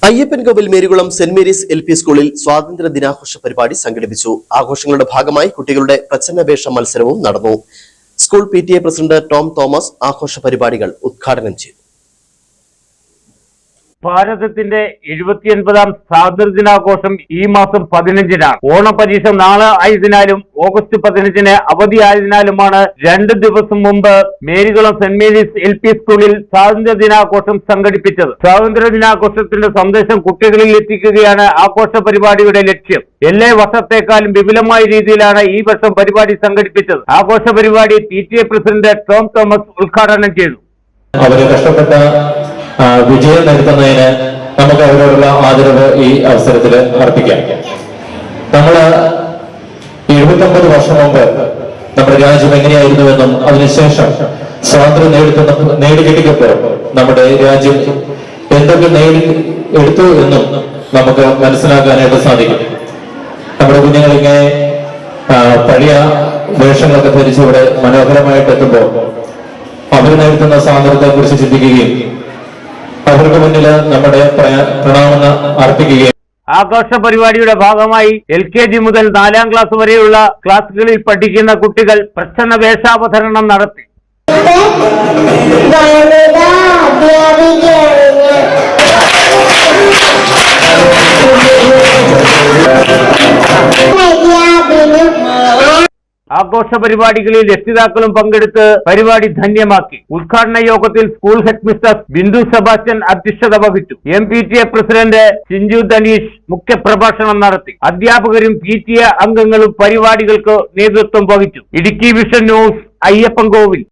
Ayyappancoil Marykulam saint Mary's LP സ്കൂളിൽ സ്വാതന്ത്ര്യ ദിനാഘോഷ പരിപാടി സംഘടിപ്പിച്ചു. ആഘോഷങ്ങളുടെ ഭാഗമായി കുട്ടികളുടെ പ്രച്ഛന്നവേഷ മത്സരവും നടന്നു. School PTA president Tom Thomas ആഘോഷ പരിപാടികൾ ഉദ്ഘാടനം ചെയ്തു. ഭാരതത്തിന്റെ 79ാം സ്വാതന്ത്ര്യ ദിനാഘോഷം ഈ മാസം 15-നാണ്. ഓണപരീക്ഷ നാളെ ആയതിനാലും ഓഗസ്റ്റ് 15-ന് അവധിയായതിനാലുമാണ് 2 ദിവസം മുമ്പ് മേരികുളം സെന്റ് മേരീസ് LP സ്കൂളിൽ സ്വാതന്ത്ര്യ ദിനാഘോഷം സംഘടിപ്പിച്ചത്. സ്വാതന്ത്ര്യ ദിനാഘോഷത്തിന്റെ സന്ദേശം കുട്ടികളിൽ എത്തിക്കുകയാണ് ആഘോഷ പരിപാടിയുടെ ലക്ഷ്യം. എല്ലാ വർഷത്തെക്കാളും വിപുലമായ രീതിയിലാണ് ഈ വർഷം പരിപാടി സംഘടിപ്പിച്ചത്. ആഘോഷ പരിപാടി PTA പ്രസിഡന്റ് ടോം തോമസ് ഉദ്ഘാടനം ചെയ്തു. അവരെ കഷ്ടപ്പെട്ട വിജയം നേടുന്നതിന് നമുക്ക് അവരോടുള്ള ആദരവ് ഈ അവസരത്തിൽ അർപ്പിക്കാം. നമ്മൾ 79 വർഷം മുമ്പ് നമ്മുടെ രാജ്യം എങ്ങനെയായിരുന്നുവെന്നും അതിനുശേഷം സ്വാതന്ത്ര്യം നേടിക്കിട്ടിയപ്പോൾ നമ്മുടെ രാജ്യം എന്തൊക്കെ എടുത്തു എന്നും നമുക്ക് മനസ്സിലാക്കാനായിട്ട് സാധിക്കും. നമ്മുടെ കുഞ്ഞുങ്ങളിങ്ങനെ പഴയ വേഷങ്ങളൊക്കെ ധരിച്ച് ഇവിടെ മനോഹരമായിട്ട് എത്തുമ്പോൾ അവർ നേടുന്ന സ്വാതന്ത്ര്യത്തെ കുറിച്ച് ചിന്തിക്കുകയും അവർക്ക് മുന്നിൽ നമ്മുടെ പ്രണാമം അർപ്പിക്കുകയും. ആഘോഷ പരിപാടിയുടെ ഭാഗമായി LKG മുതൽ 4ാം ക്ലാസ് വരെയുള്ള ക്ലാസുകളിൽ പഠിക്കുന്ന കുട്ടികൾ പ്രച്ഛന്ന വേഷാവതരണം നടത്തി. ആഘോഷ പരിപാടികളിൽ രക്ഷിതാക്കളും പങ്കെടുത്ത് പരിപാടി ധന്യമാക്കി. ഉദ്ഘാടന യോഗത്തിൽ school head mister Bindu Sebastian അധ്യക്ഷത വഹിച്ചു. PTA പ്രസിഡന്റ് ചിഞ്ചു ധനീഷ് മുഖ്യപ്രഭാഷണം നടത്തി. അധ്യാപകരും PTA അംഗങ്ങളും പരിപാടികൾക്ക് നേതൃത്വം വഹിച്ചു. Idukki vision news, Ayyappancoil.